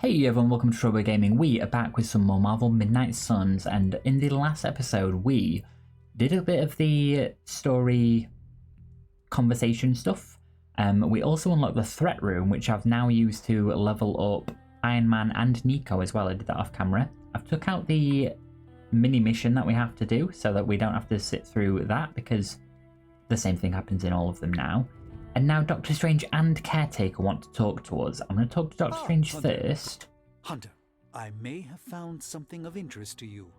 Hey everyone, welcome to TroyBoyGaming. We are back with some more Marvel Midnight Suns, and in the last episode we did a bit of the story conversation stuff. We also unlocked the threat room, which I've now used to level up Iron Man and Nico as well. I did that off camera. I've took out the mini mission that we have to do so that we don't have to sit through that, because the same thing happens in all of them now. And now Doctor Strange and Caretaker want to talk to us. I'm going to talk to Doctor Strange first. Hunter, I may have found something of interest to you.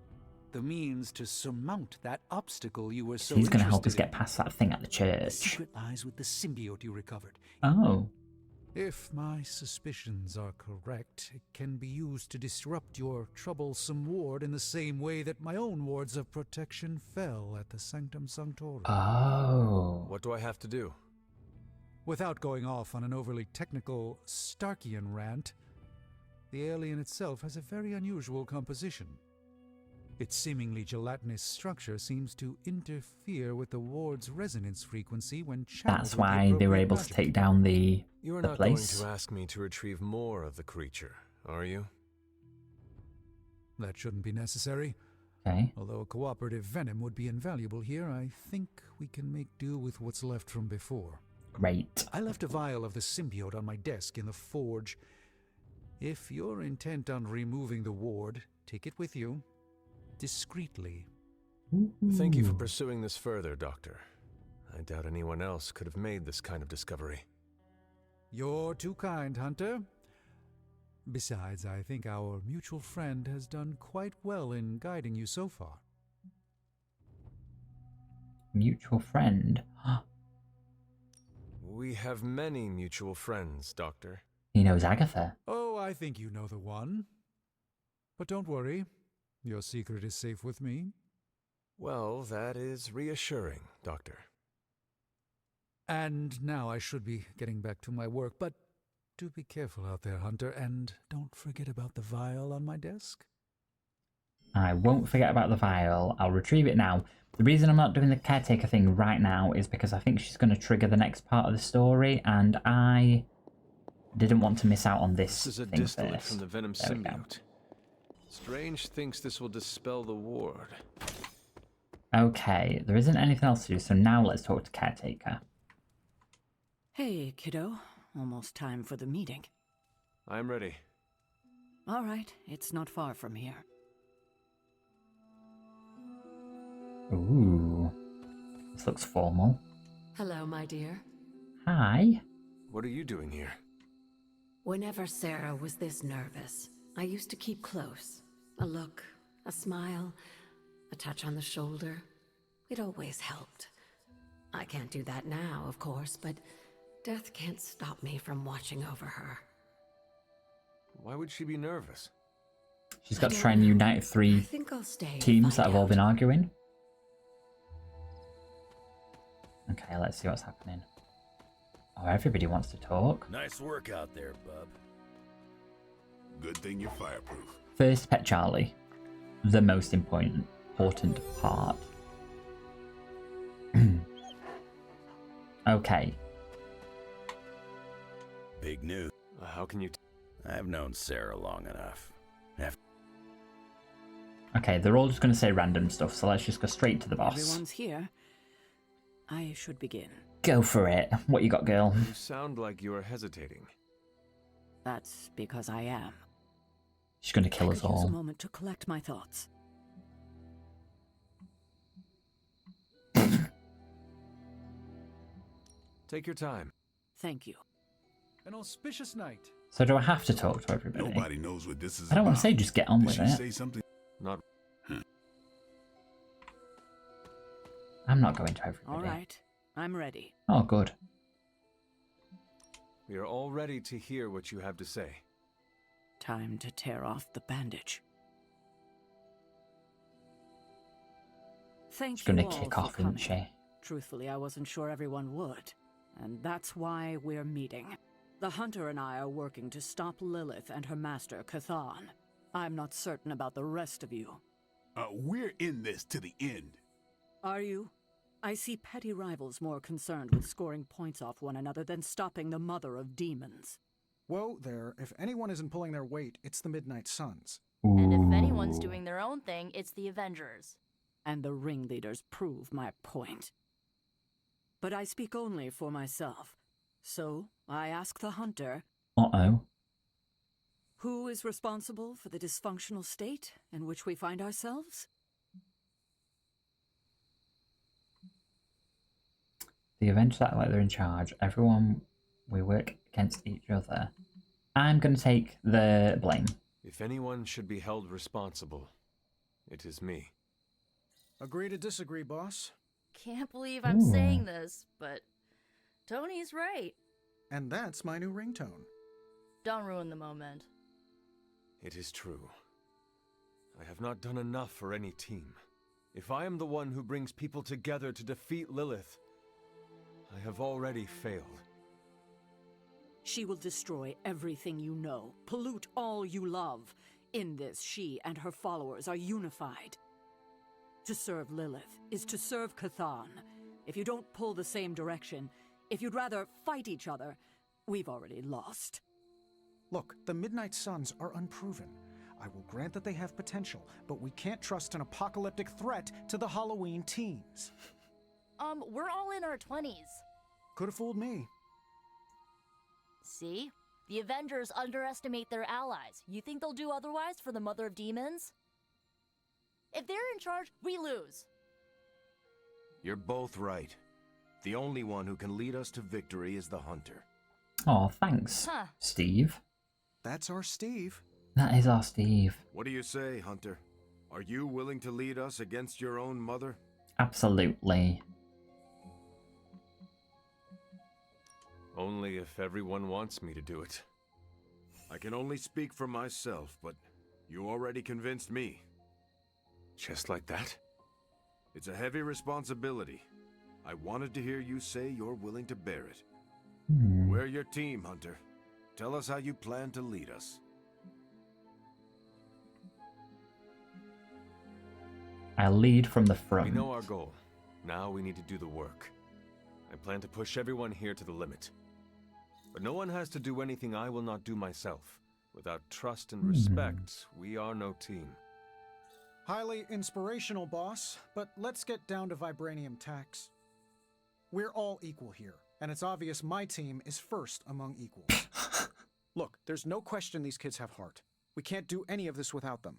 The means to surmount that obstacle you were so He's going to help us interested get past that thing at the church. The secret lies with the symbiote you recovered. Oh. If my suspicions are correct, it can be used to disrupt your troublesome ward in the same way that my own wards of protection fell at the Sanctum Sanctorum. Oh. What do I have to do? Without going off on an overly technical Starkian rant, the alien itself has a very unusual composition. Its seemingly gelatinous structure seems to interfere with the ward's resonance frequency when channeled. That's why they were able to take down the You are the not place. going to ask me to retrieve more of the creature, are you? That shouldn't be necessary. Okay. Although a cooperative venom would be invaluable here, I think we can make do with what's left from before. Great. I left a vial of the symbiote on my desk in the forge. If you're intent on removing the ward, take it with you. Discreetly. Thank you for pursuing this further, Doctor. I doubt anyone else could have made this kind of discovery. You're too kind, Hunter. Besides, I think our mutual friend has done quite well in guiding you so far. Mutual friend? We have many mutual friends, Doctor. He knows Agatha. Oh, I think you know the one. But don't worry. Your secret is safe with me. Well, that is reassuring, Doctor. And now I should be getting back to my work, but do be careful out there, Hunter, and don't forget about the vial on my desk. I won't forget about the vial. I'll retrieve it now. The reason I'm not doing the Caretaker thing right now is because I think she's going to trigger the next part of the story, and I didn't want to miss out on this. This is a thing distillate first. from the venom There we go. symbiote. Strange thinks this will dispel the ward. Okay, there isn't anything else to do, so now let's talk to Caretaker. Hey, kiddo. Almost time for the meeting. I'm ready. All right, it's not far from here. Ooh, this looks formal. Hello, my dear. Hi. What are you doing here? Whenever Sarah was this nervous, I used to keep close. A look, a smile, a touch on the shoulder. It always helped. I can't do that now, of course, but death can't stop me from watching over her. Why would she be nervous? She's got to try and unite I three think I'll stay and teams that find have all out. been arguing. Okay, let's see what's happening. Oh, everybody wants to talk. Nice work out there, bub. Good thing you're fireproof. First, Pet Charlie. The most important part. Okay. Big news. How can you... I've known Sarah long enough. Okay, they're all just going to say random stuff, so let's just go straight to the boss. Everyone's here. I should begin. Go for it. What you got, girl? You sound like you are hesitating. That's because I am. She's going to kill I us could use a all. moment to collect my thoughts. Take your time. Thank you. An auspicious night. So do I have to talk to everybody? Nobody knows what this is I don't about. want to say just get on Did with she it. say something? Not... I'm not going to everybody. All right, I'm ready. Oh, good. We are all ready to hear what you have to say. Time to tear off the bandage. Thank She's you going to all kick for off, isn't coming. she? Truthfully, I wasn't sure everyone would. And that's why we're meeting. The Hunter and I are working to stop Lilith and her master, Cathan. I'm not certain about the rest of you. We're in this to the end. Are you? I see petty rivals more concerned with scoring points off one another than stopping the mother of demons. Whoa there, if anyone isn't pulling their weight, it's the Midnight Suns. And if Ooh. anyone's doing their own thing, it's the Avengers. And the ringleaders prove my point. But I speak only for myself. So I ask the hunter, Uh-oh. who is responsible for the dysfunctional state in which we find ourselves? The Avengers act like they're in charge. Everyone, we work against each other. I'm going to take the blame. If anyone should be held responsible, it is me. Agree to disagree, boss. Can't believe I'm Ooh. saying this, but Tony's right. And that's my new ringtone. Don't ruin the moment. It is true. I have not done enough for any team. If I am the one who brings people together to defeat Lilith, I have already failed. She will destroy everything you know, pollute all you love. In this, she and her followers are unified. To serve Lilith is to serve Chthon. If you don't pull the same direction, if you'd rather fight each other, we've already lost. Look, the Midnight Suns are unproven. I will grant that they have potential, but we can't trust an apocalyptic threat to the Halloween teens. We're all in our 20s. Could have fooled me. See? The Avengers underestimate their allies. You think they'll do otherwise for the Mother of Demons? If they're in charge, we lose. You're both right. The only one who can lead us to victory is the hunter. Oh, thanks, Huh. Steve. That's our Steve. That is our Steve. What do you say, Hunter? Are you willing to lead us against your own mother? Absolutely. Only if everyone wants me to do it. I can only speak for myself, but you already convinced me. Just like that? It's a heavy responsibility. I wanted to hear you say you're willing to bear it. We're your team, Hunter. Tell us how you plan to lead us. I lead from the We front. know our goal. Now we need to do the work. I plan to push everyone here to the limit. But no one has to do anything I will not do myself. Without trust and respect, we are no team. Highly inspirational, boss, but let's get down to vibranium tax. We're all equal here, and it's obvious my team is first among equals. Look, there's no question these kids have heart. We can't do any of this without them.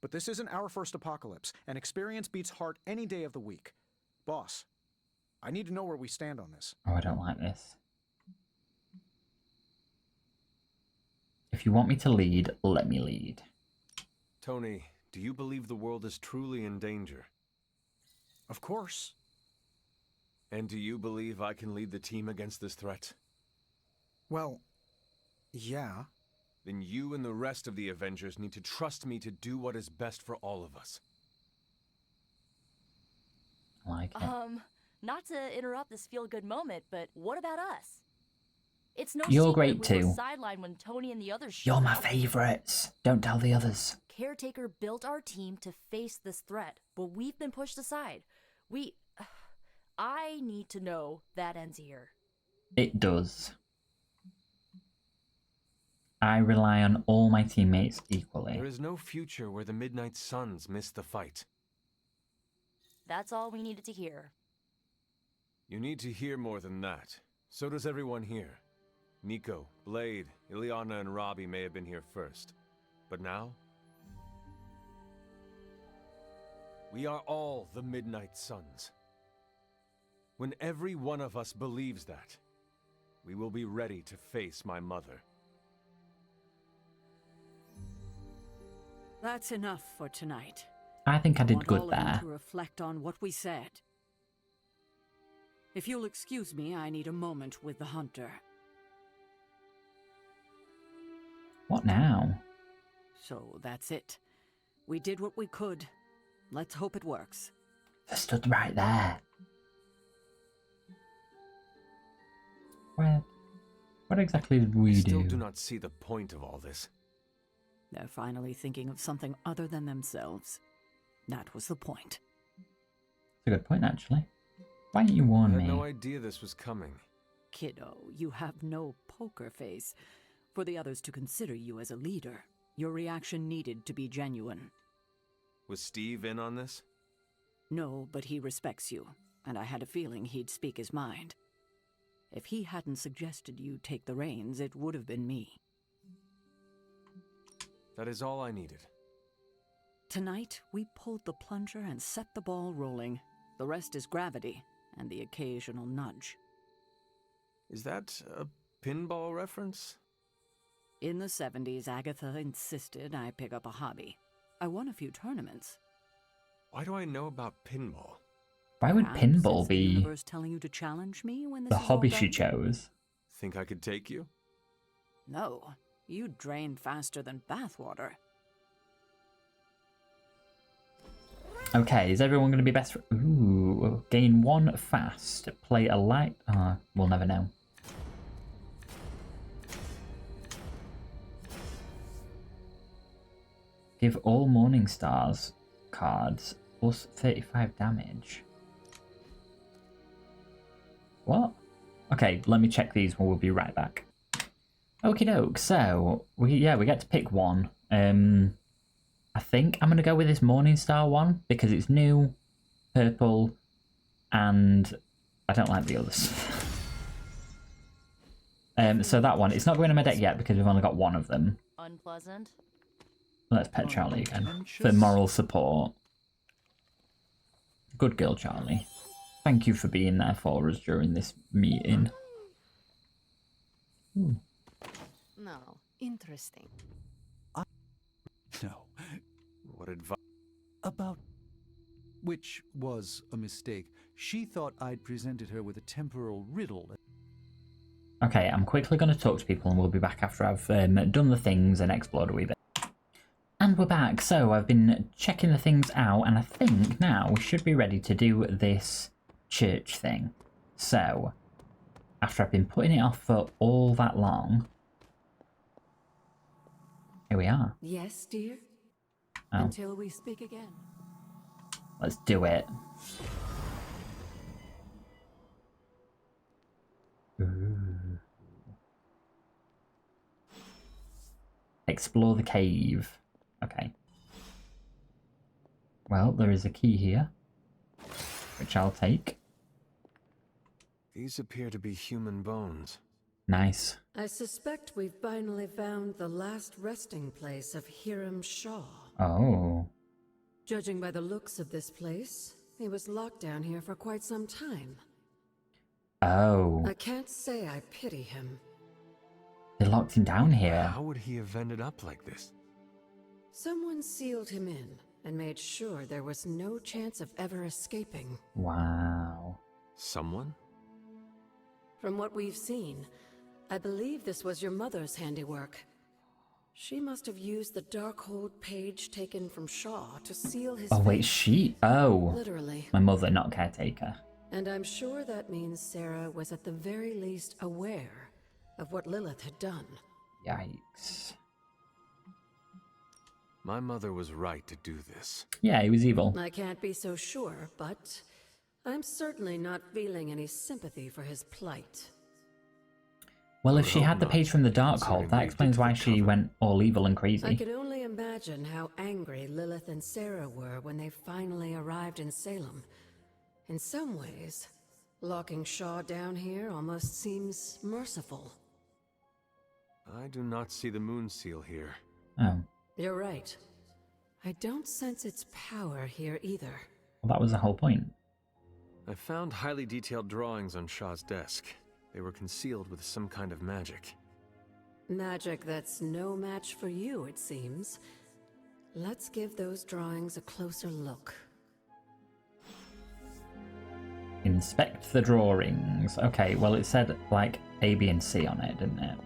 But this isn't our first apocalypse, and experience beats heart any day of the week. Boss, I need to know where we stand on this. Oh, I don't like this. If you want me to lead, let me lead. Tony, do you believe the world is truly in danger? Of course. And do you believe I can lead the team against this threat? Well, yeah. Then you and the rest of the Avengers need to trust me to do what is best for all of us. I like it. Not to interrupt this feel-good moment, but what about us? It's no You're secret great we were too. sidelined when Tony and the others You're showed my up. favourites. Don't tell the others. Caretaker built our team to face this threat, but we've been pushed aside. I need to know that ends here. It does. I rely on all my teammates equally. There is no future where the Midnight Suns miss the fight. That's all we needed to hear. You need to hear more than that. So does everyone here. Nico, Blade, Ileana, and Robbie may have been here first. But now? We are all the Midnight Suns. When every one of us believes that, we will be ready to face my mother. That's enough for tonight. I think I did want good all of you there. to reflect on what we said. If you'll excuse me, I need a moment with the hunter. What now? So that's it. We did what we could. Let's hope it works. They stood right there. What exactly did we I do? still do not see the point of all this. They're finally thinking of something other than themselves. That was the point. That's a good point, actually. Why didn't you warn I me? had no idea this was coming. Kiddo, you have no poker face. For the others to consider you as a leader, your reaction needed to be genuine. Was Steve in on this? No, but he respects you, and I had a feeling he'd speak his mind. If he hadn't suggested you take the reins, it would have been me. That is all I needed. Tonight, we pulled the plunger and set the ball rolling. The rest is gravity, and the occasional nudge. Is that a pinball reference? In the 70s, Agatha insisted I pick up a hobby. I won a few tournaments. Why do I know about pinball? Why would Perhaps pinball it's the be universe telling you to challenge me when this the is all hobby she done? chose? Think I could take you? No, you drain faster than bathwater. Okay, is everyone going to be best? Ooh, gain 1 fast. Play a light. We'll never know. Give all Morning Stars cards plus 35 damage. What? Okay, let me check these. We'll be right back. Okie doke. So we get to pick one. I think I'm gonna go with this Morningstar one because it's new, purple, and I don't like the others. So that one, it's not going in my deck yet because we've only got one of them. Unpleasant. Let's pet Charlie again for moral support. Good girl, Charlie. Thank you for being there for us during this meeting. Ooh. No, interesting. No. What advice? About... Which was a mistake. She thought I'd presented her with a temporal riddle. Okay, I'm quickly going to talk to people and we'll be back after I've done the things and explored a wee bit. And we're back. So I've been checking the things out and I think now we should be ready to do this church thing. So, after I've been putting it off for all that long, here we are. Yes, dear? Oh, Until we speak again. let's do it. Ooh. Explore the cave. Okay. Well, there is a key here, which I'll take. These appear to be human bones. Nice. I suspect we've finally found the last resting place of Hiram Shaw. Oh. Judging by the looks of this place, he was locked down here for quite some time. Oh. I can't say I pity him. They locked him down here. How would he have ended up like this? Someone sealed him in and made sure there was no chance of ever escaping. Wow. Someone? From what we've seen, I believe this was your mother's handiwork. She must have used the Darkhold page taken from Shaw to seal his Oh, wait, fate. she... Oh. Literally. My mother, not caretaker. And I'm sure that means Sarah was at the very least aware of what Lilith had done. Yikes. My mother was right to do this. Yeah, he was evil. I can't be so sure, but I'm certainly not feeling any sympathy for his plight. Well, if I she hope had the not, page from the Darkhold, considering that we explains did why the she cover. went all evil and I crazy. can only imagine how angry Lilith and Sarah were when they finally arrived in Salem. In some ways, locking Shaw down here almost seems merciful. I do not see the moon seal here. Oh. You're right. I don't sense its power here either. Well, that was the whole point. I found highly detailed drawings on Shaw's desk. They were concealed with some kind of magic. Magic that's no match for you, it seems. Let's give those drawings a closer look. Inspect the drawings. Okay, well, it said, like, A, B, and C on it, didn't it?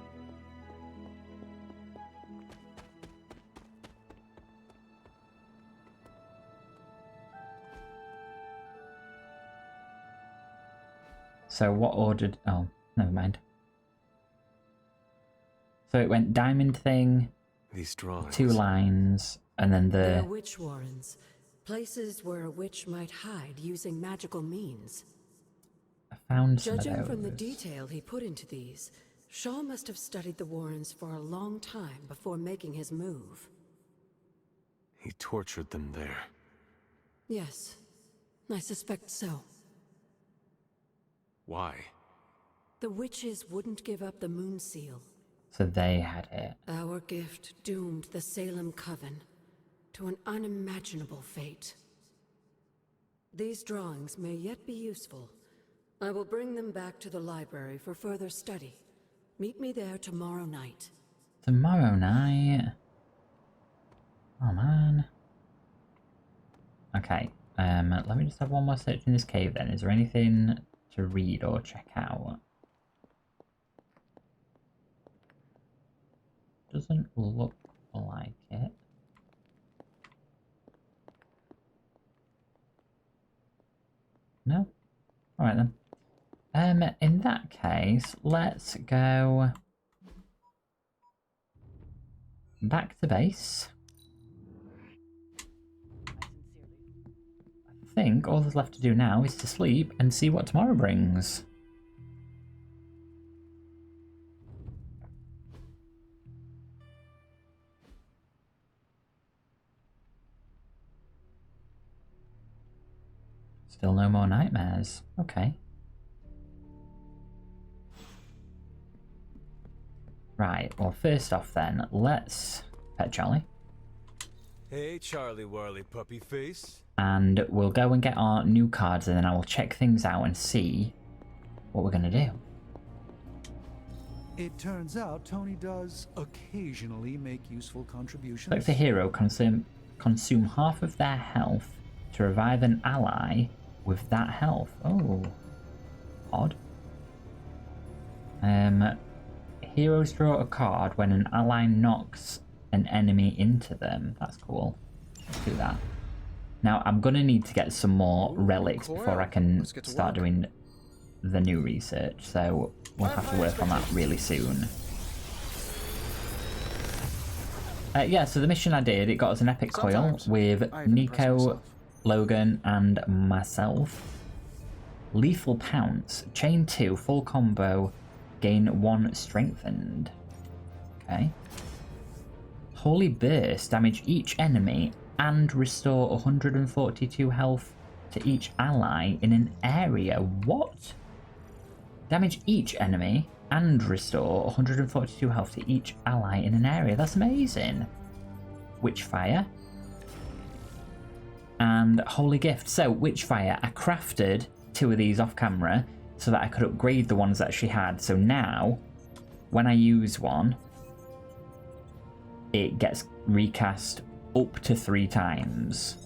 So what ordered... Oh, never mind. So it went diamond thing, These drawings. 2 lines, and then They're the... witch warrens. Places where a witch might hide using magical means. I found some of Judging from the those. detail he put into these, Shaw must have studied the Warrens for a long time before making his move. He tortured them there. Yes, I suspect so. Why? The witches wouldn't give up the moon seal. So they had it. Our gift doomed the Salem Coven to an unimaginable fate. These drawings may yet be useful. I will bring them back to the library for further study. Meet me there tomorrow night. Tomorrow night? Oh man. Okay, let me just have one more search in this cave then. Is there anything to read or check out? Doesn't look like it. No? Alright then. In that case, let's go back to base. I think all that's left to do now is to sleep and see what tomorrow brings. Still no more nightmares. Okay. Right, well first off then, let's pet Charlie. Hey, Charlie Warley puppy face. And we'll go and get our new cards and then I will check things out and see what we're going to do. It turns out Tony does occasionally make useful contributions. Select the hero, consume half of their health to revive an ally with that health. Oh, odd. Heroes draw a card when an ally knocks an enemy into them. That's cool. Let's do that. Now, I'm going to need to get some more relics before I can start doing the new research, so we'll have to work on that really soon. Yeah, so the mission I did, it got us an epic coil with Nico, Logan, and myself. Lethal Pounce, Chain 2, full combo, gain 1 strengthened. Okay. Holy Burst, damage each enemy and restore 142 health to each ally in an area. What? Damage each enemy and restore 142 health to each ally in an area. That's amazing. Witchfire. And Holy Gift. So, Witchfire, I crafted 2 of these off camera so that I could upgrade the ones that she had. So now, when I use one, it gets recast up to 3 times,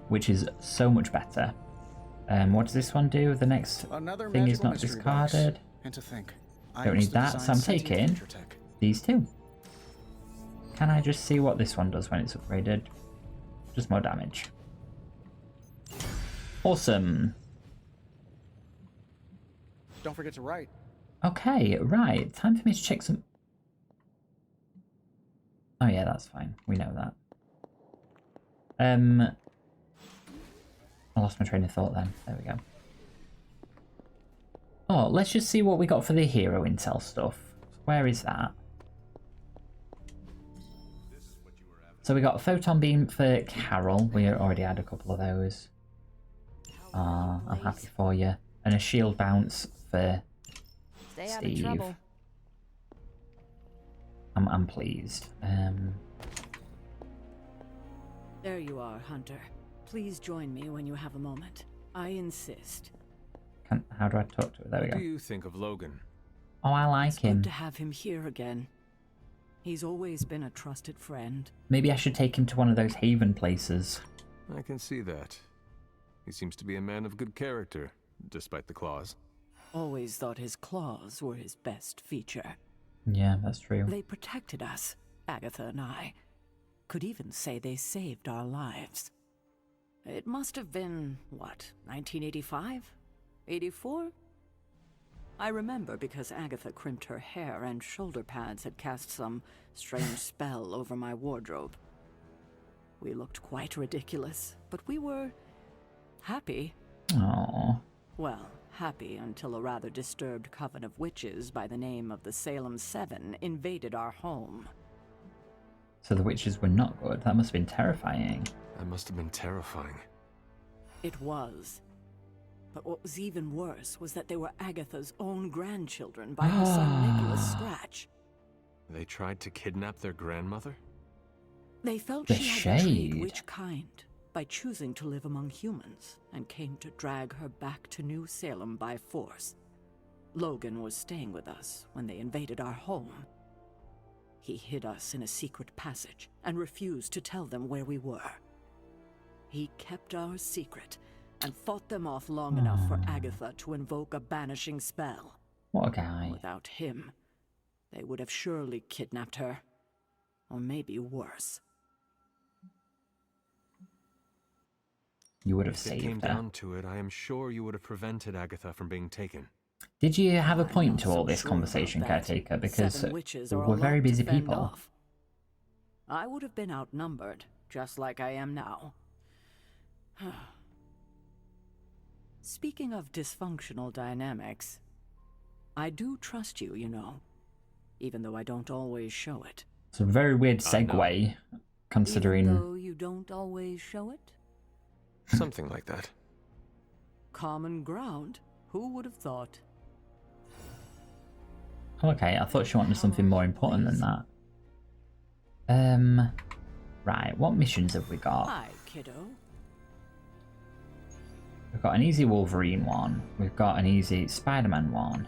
which is so much better. What does this one do? The next thing is not discarded. Don't need that, so I'm taking these 2. Can I just see what this one does when it's upgraded? Just more damage. Awesome. Don't forget to write. Okay, right. Time for me to check some... Oh yeah, that's fine. We know that. I lost my train of thought then. There we go. Oh, let's just see what we got for the hero intel stuff. Where is that? So we got a photon beam for Carol. We already had a couple of those. Ah, I'm happy for you. And a shield bounce for Steve. I'm pleased. There you are, Hunter. Please join me when you have a moment. I insist. How do I talk to her? There we go. What do you think of Logan? Oh, I like him. Good to have him here again. He's always been a trusted friend. Maybe I should take him to one of those haven places. I can see that. He seems to be a man of good character, despite the claws. Always thought his claws were his best feature. Yeah, that's true. They protected us, Agatha and I. Could even say they saved our lives. It must have been, what, 1985? 84? I remember because Agatha crimped her hair and shoulder pads had cast some strange spell over my wardrobe. We looked quite ridiculous, but we were happy. Aww. Well, happy until a rather disturbed coven of witches by the name of the Salem Seven invaded our home. So the witches were not good. That must have been terrifying. That must have been terrifying. It was. But what was even worse was that they were Agatha's own grandchildren by her son Nicholas Scratch. They tried to kidnap their grandmother? They felt The she had betrayed shade. witch kind by choosing to live among humans, and came to drag her back to New Salem by force. Logan was staying with us when they invaded our home. He hid us in a secret passage and refused to tell them where we were. He kept our secret and fought them off long enough for Agatha to invoke a banishing spell. What a guy. Without him, they would have surely kidnapped her. Or maybe worse. You would have If it came saved her. down to it, I am sure you would have prevented Agatha from being taken. Did you have a point I'm to not all so this sure conversation, about that. Caretaker? Because 7 witches are a we're very lot to busy fend people. off. I would have been outnumbered, just like I am now. Speaking of dysfunctional dynamics, I do trust you, you know, even though I don't always show it. It's a very weird I know. segue, considering... Even though you don't always show it? Something like that. Common ground. Who would have thought? Oh, okay, I thought she wanted something more important than that. Right, what missions have we got? Hi, kiddo. We've got an easy Wolverine one. We've got an easy Spider-Man one.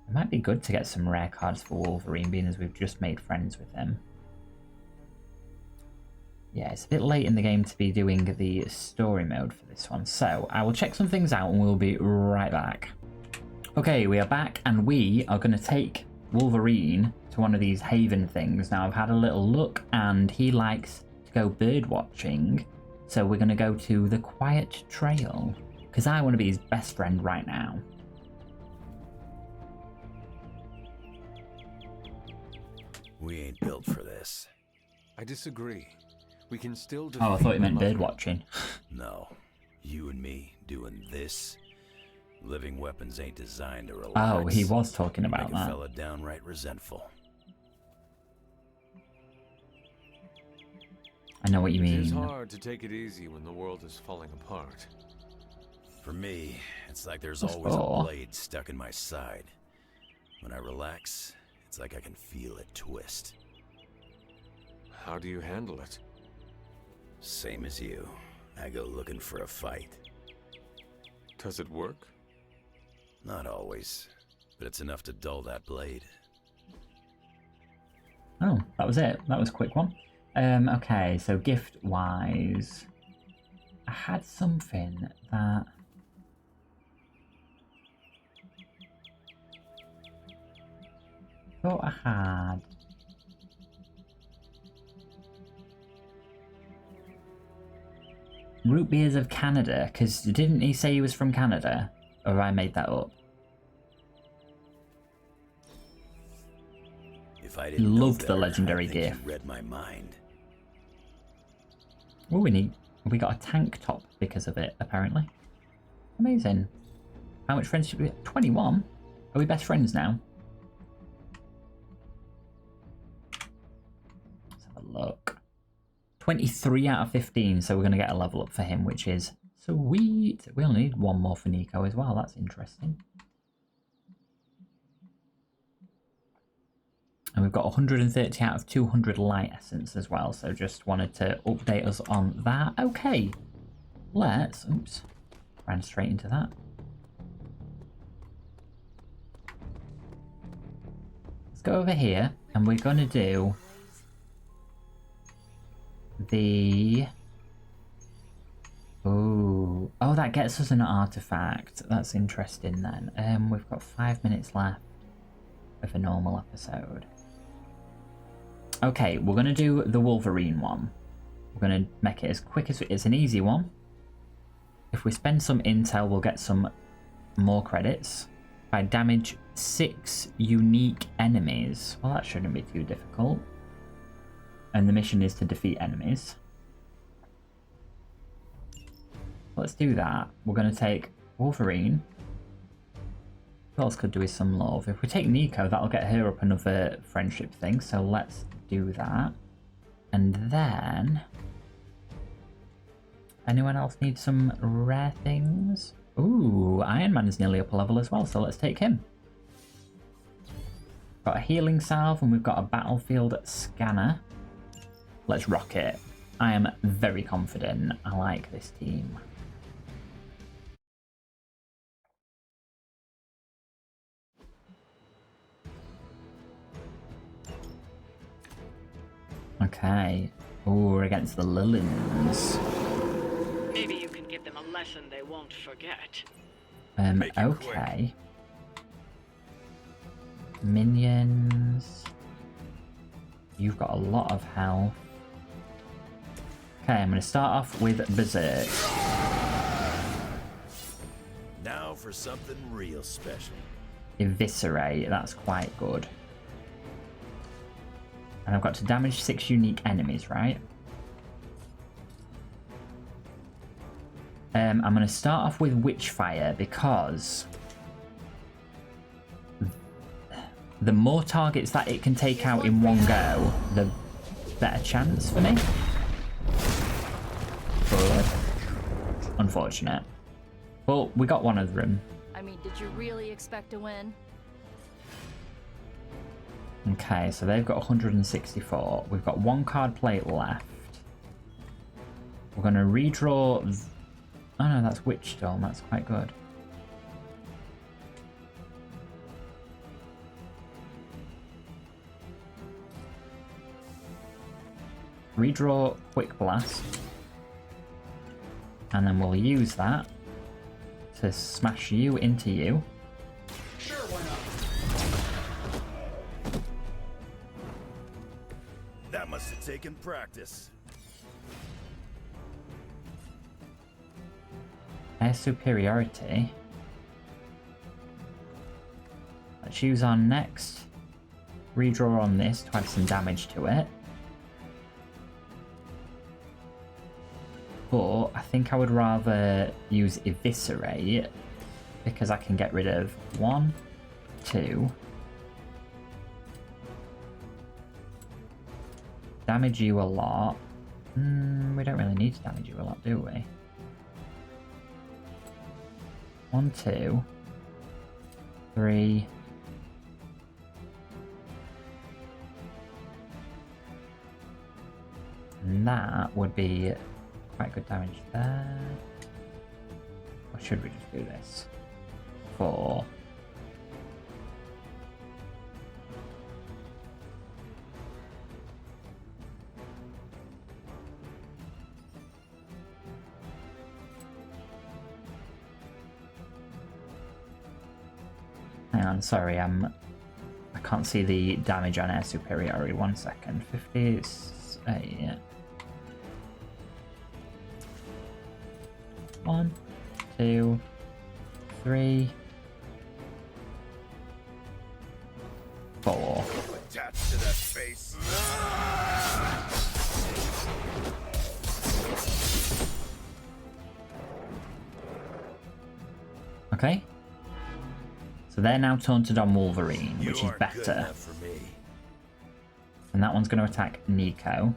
It might be good to get some rare cards for Wolverine, being as we've just made friends with him. Yeah, it's a bit late in the game to be doing the story mode for this one, so I will check some things out and we'll be right back. Okay, we are back and we are going to take Wolverine to one of these haven things. Now, I've had a little look and he likes to go bird watching, so we're going to go to the Quiet Trail because I want to be his best friend right now. We ain't built for this. I disagree. We can still defeat Oh, I thought you meant the bird Mother. watching. No. You and me doing this? Living weapons ain't designed to relax. Oh, he was talking about Make a that. fella downright resentful. I know what you It is mean. hard to take it easy when the world is falling apart. For me, it's like there's What's always for? a blade stuck in my side. When I relax, it's like I can feel it twist. How do you handle it? Same as you. I go looking for a fight. Does it work? Not always, but it's enough to dull that blade. Oh, that was it. That was a quick one. Okay, so gift-wise, I had something that... thought I had... Root beers of Canada, because didn't he say he was from Canada? Or have I made that up? If I didn't know Loved the better, legendary I'd think gift. you read my mind. Oh, we got a tank top because of it, apparently. Amazing. How much friends should we have? 21? Are we best friends now? Let's have a look. 23 out of 15, so we're going to get a level up for him, which is sweet. We only need one more for Nico as well. That's interesting. And we've got 130 out of 200 light essence as well, so just wanted to update us on that. Okay, let's... oops, ran straight into that. Let's go over here, and we're going to do the... oh, that gets us an artifact. That's interesting then. We've got 5 minutes left of a normal episode. Okay, we're going to do the Wolverine one. We're going to make it as quick as it's an easy one. If we spend some intel, we'll get some more credits. If I damage 6 unique enemies, well, that shouldn't be too difficult. And the mission is to defeat enemies. Let's do that. We're going to take Wolverine. Who else could do with some love? If we take Nico, that'll get her up another friendship thing. So let's do that. And then... anyone else need some rare things? Ooh, Iron Man is nearly up a level as well, so let's take him. Got a healing salve and we've got a battlefield scanner. Let's rock it. I am very confident. I like this team. Okay. Ooh, we're against the Liliths. Maybe you can give them a lesson they won't forget. Okay. Minions. You've got a lot of health. Okay, I'm going to start off with Berserk. Now for something real special. Eviscerate, that's quite good. And I've got to damage 6 unique enemies, right? I'm going to start off with Witchfire because the more targets that it can take out in one go, the better chance for me. But unfortunate. But we got one of them. I mean, did you really expect to win? Okay, so they've got 164. We've got 1 card plate left. We're going to redraw... oh no, that's Witchstone. That's quite good. Redraw Quick Blast. And then we'll use that to smash you into you. Sure, why not? That must have taken practice. Air superiority. Let's use our next redraw on this to add some damage to it. But I think I would rather use Eviscerate because I can get rid of 1, 2. Damage you a lot. We don't really need to damage you a lot, do we? 1, 2, 3. And that would be quite good damage there. Or should we just do this? 4. Hang on, sorry, I can't see the damage on air superiority. 1 second. 58. 1, 2, 3, 4. Attached to that face. Okay. So they're now taunted on Wolverine, which is better. For me. And that one's going to attack Nico.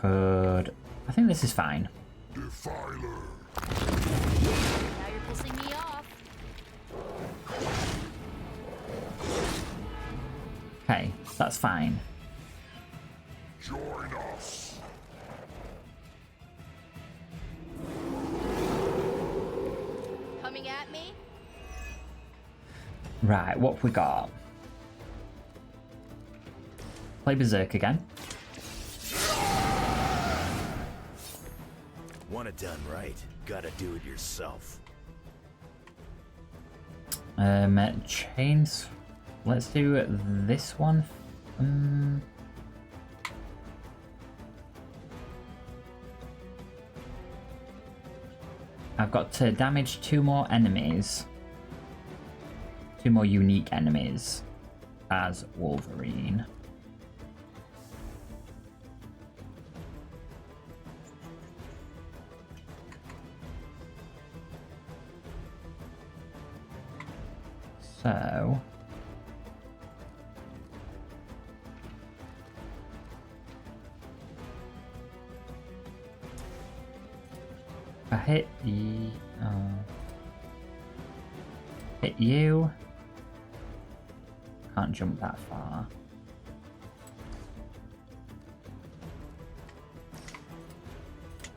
I think this is fine. Defiler. Now you're pissing me off. Okay, that's fine. Join us. Coming at me? Right, what have we got? Play Berserk again. Want it done right, gotta do it yourself. Chains. Let's do this one. I've got to damage 2 more enemies. 2 more unique enemies as Wolverine. So I hit you. Can't jump that far.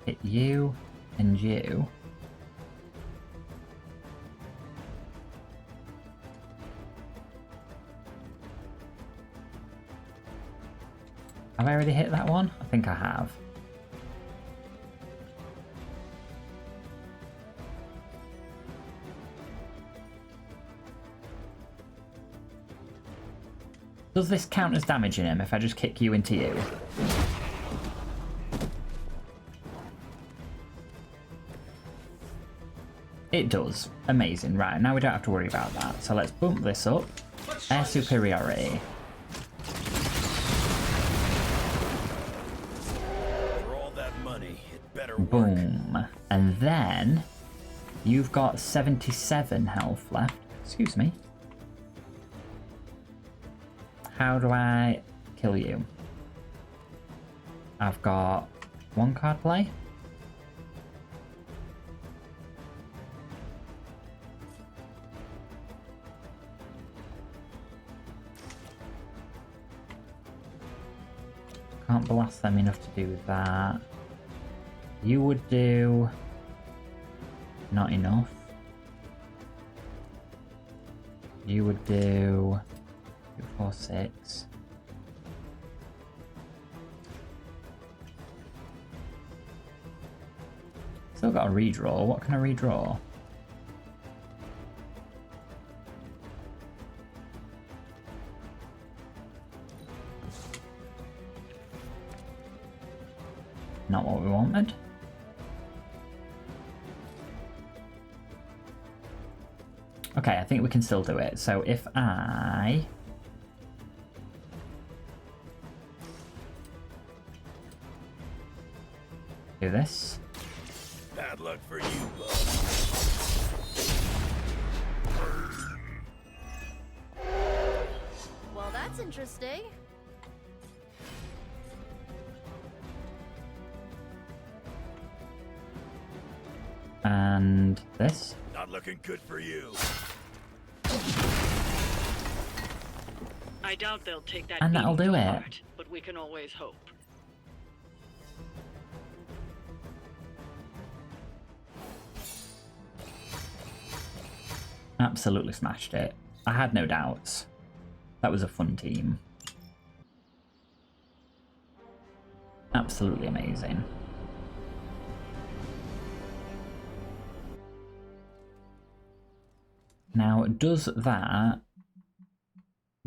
Hit you and you. Have I already hit that one? I think I have. Does this count as damaging him if I just kick you into you? It does. Amazing. Right, now we don't have to worry about that. So let's bump this up. Air superiority. For all that money, it better work. Boom. And then you've got 77 health left. Excuse me. How do I kill you? I've got 1 card play. Can't blast them enough to do that. You would do not enough. You would do 2, 4, 6. Still got a redraw. What can I redraw? Not what we wanted. Okay, I think we can still do it. So if I do this. Bad luck for you, Well, that's interesting. And this. Not looking good for you. I doubt they'll take that. And that'll do it. Heart, but we can always hope. Absolutely smashed it. I had no doubts. That was a fun team. Absolutely amazing. Now, does that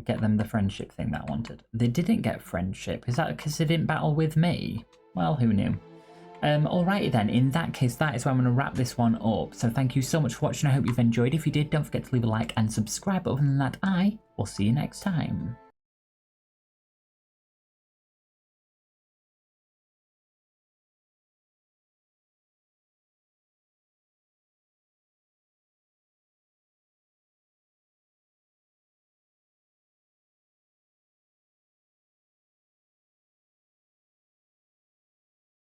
get them the friendship thing that I wanted? They didn't get friendship. Is that because they didn't battle with me? Well, who knew? Alrighty then, in that case, that is where I'm going to wrap this one up. So thank you so much for watching. I hope you've enjoyed. If you did, don't forget to leave a like and subscribe. But other than that, I will see you next time.